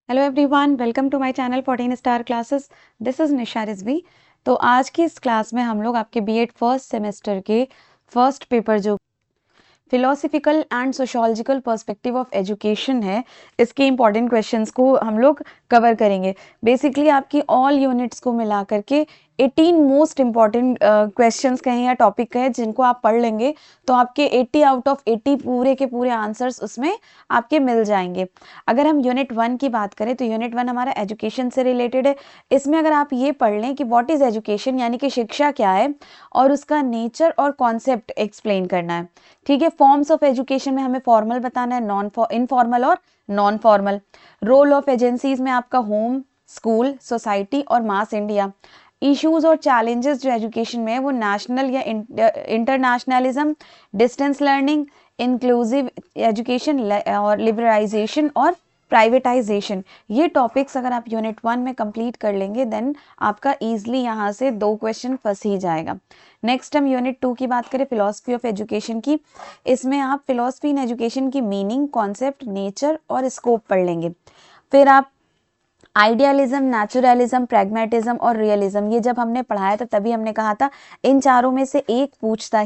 Hello everyone, welcome to my channel 14 star classes. This is Nisha Rizvi. तो आज की इस क्लास में हम लोग आपके बीएड फर्स्ट सेमेस्टर के फर्स्ट पेपर जो philosophical and sociological perspective of education है, इसके इंपॉर्टेंट क्वेश्चंस को हम लोग कवर करेंगे। बेसिकली आपकी ऑल यूनिट्स को मिला करके 18 मोस्ट इंपॉर्टेंट क्वेश्चंस कहें या टॉपिक कहें जिनको आप पढ़ लेंगे तो आपके 80 आउट ऑफ 80 पूरे के पूरे आंसर्स उसमें आपके मिल जाएंगे। अगर हम यूनिट 1 की बात करें तो यूनिट 1 हमारा एजुकेशन से रिलेटेड है। इसमें अगर आप ये पढ़ लें कि व्हाट इज़ एजुकेशन यानी कि शिक्षा क्या है और उसका नेचर और कॉन्सेप्ट एक्सप्लेन करना है। ठीक है, फॉर्म्स ऑफ एजुकेशन में हमें फॉर्मल बताना है, नॉन इनफॉर्मल और non formal. Role of agencies में आपका होम, स्कूल, सोसाइटी और मास इंडिया। इश्यूज और चैलेंजेस जो एजुकेशन में है वो नेशनल या internationalism, distance learning, inclusive education और लिबरलाइजेशन और प्राइवेटाइजेशन। ये टॉपिक्स अगर आप यूनिट 1 में कंप्लीट कर लेंगे देन आपका ईजिली यहाँ से 2 क्वेश्चन फंस ही जाएगा। नेक्स्ट हम यूनिट 2 की बात करें, फिलॉसफी ऑफ एजुकेशन की। इसमें आप फिलॉसफी इन एजुकेशन की मीनिंग, कॉन्सेप्ट, नेचर और स्कोप पढ़ लेंगे। फिर आप आइडियलिज्म, नेचुरलिज्म, प्रैग्मेटिज्म और रियलिज्म, ये जब हमने पढ़ाया था तभी हमने कहा था इन चारों में से एक पूछता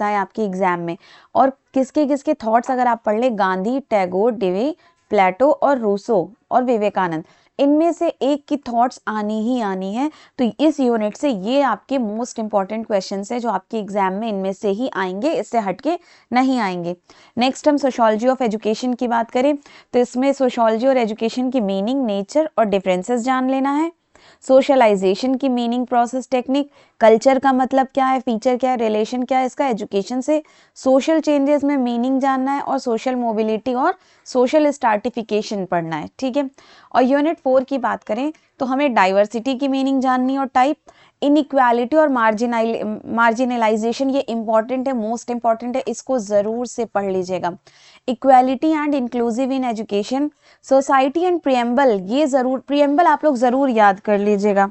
है आपके एग्जाम में। और किसके किसके थॉट्स अगर आप पढ़ ले, गांधी, टैगोर, डेवी, प्लेटो और रूसो और विवेकानंद, इनमें से एक की थॉट्स आनी ही आनी है। तो इस यूनिट से ये आपके मोस्ट इंपॉर्टेंट क्वेश्चंस है जो आपके एग्जाम में इनमें से ही आएंगे, इससे हटके नहीं आएंगे। नेक्स्ट हम सोशोलॉजी ऑफ एजुकेशन की बात करें तो इसमें सोशोलॉजी और एजुकेशन की मीनिंग, नेचर और डिफरेंसेस जान लेना है। सोशलाइजेशन की मीनिंग, प्रोसेस, टेक्निक, कल्चर का मतलब क्या है, फीचर क्या है, रिलेशन क्या है इसका एजुकेशन से। सोशल चेंजेस में मीनिंग जानना है और सोशल मोबिलिटी और सोशल स्ट्रैटिफिकेशन पढ़ना है। ठीक है, और यूनिट 4 की बात करें तो हमें डाइवर्सिटी की मीनिंग जाननी और टाइप, इनइक्वालिटी और मार्जिनलाइजेशन, ये इंपॉर्टेंट है, मोस्ट इंपॉर्टेंट है, इसको जरूर से पढ़ लीजिएगा। Equality and inclusive in education, society and preamble, ये जरूर प्रियम्बल आप लोग जरूर याद कर लीजिएगा।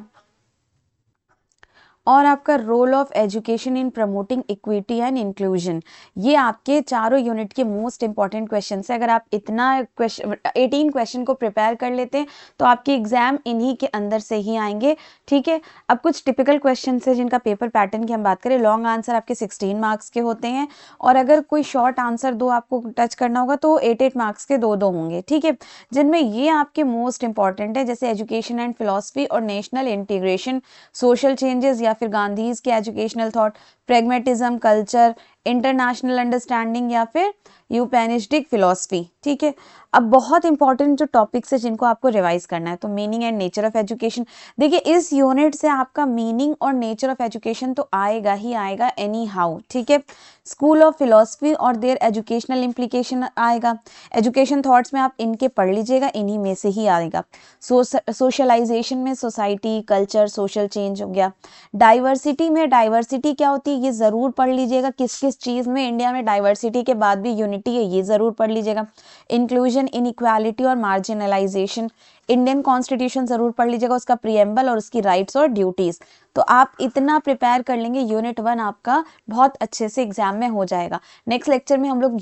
और आपका role of education in promoting equity and inclusion, ये आपके चारों यूनिट के मोस्ट इंपॉर्टेंट क्वेश्चन है। अगर आप इतना 18 क्वेश्चन को प्रिपेयर कर लेते हैं तो आपके एग्जाम इन्हीं के अंदर से ही आएंगे। ठीक है, अब कुछ टिपिकल क्वेश्चन है जिनका पेपर पैटर्न की हम बात करें। लॉन्ग आंसर आपके 16 मार्क्स के होते हैं और अगर कोई शॉर्ट आंसर 2 आपको टच करना होगा तो 8 मार्क्स के 2 होंगे। ठीक है, जिनमें ये आपके मोस्ट इंपॉर्टेंट है जैसे एजुकेशन एंड फिलॉसफी और नेशनल इंटीग्रेशन, सोशल चेंजेस या फिर गांधीज के educational thought, pragmatism, culture, international understanding या फिर यूपेनिस्टिक फिलॉसफी। ठीक है, अब बहुत इंपॉर्टेंट जो टॉपिक्स है जिनको आपको रिवाइज करना है, तो meaning and nature of education. देखिए इस यूनिट से आपका मीनिंग और नेचर ऑफ एजुकेशन तो आएगा ही आएगा एनी हाउ। ठीक है, स्कूल ऑफ फिलॉसफी और देयर एजुकेशनल इम्प्लीकेशन आएगा। एजुकेशन थॉट्स में आप इनके पढ़ लीजिएगा, इन्हीं में से ही आएगा। सोशलाइजेशन में सोसाइटी, कल्चर, सोशल चेंज हो गया। डाइवर्सिटी में डाइवर्सिटी क्या होती है ये जरूर पढ़ लीजिएगा, किस किस चीज में इंडिया में डाइवर्सिटी के बाद भी यूनिटी है ये जरूर पढ़ लीजिएगा। इंक्लूजन, इनइक्वालिटी और मार्जिनलाइजेशन, इंडियन कॉन्स्टिट्यूशन जरूर पढ़ लीजिएगा, उसका प्रियम्बल और उसकी राइट्स और ड्यूटीज। तो आप इतना प्रिपेयर कर लेंगे, यूनिट 1 आपका बहुत अच्छे से एग्जाम में हो जाएगा। नेक्स्ट लेक्चर में हम लोग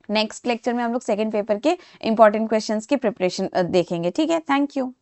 नेक्स्ट लेक्चर में हम लोग सेकेंड पेपर के इंपॉर्टेंट क्वेश्चंस की प्रिपरेशन देखेंगे। ठीक है, थैंक यू।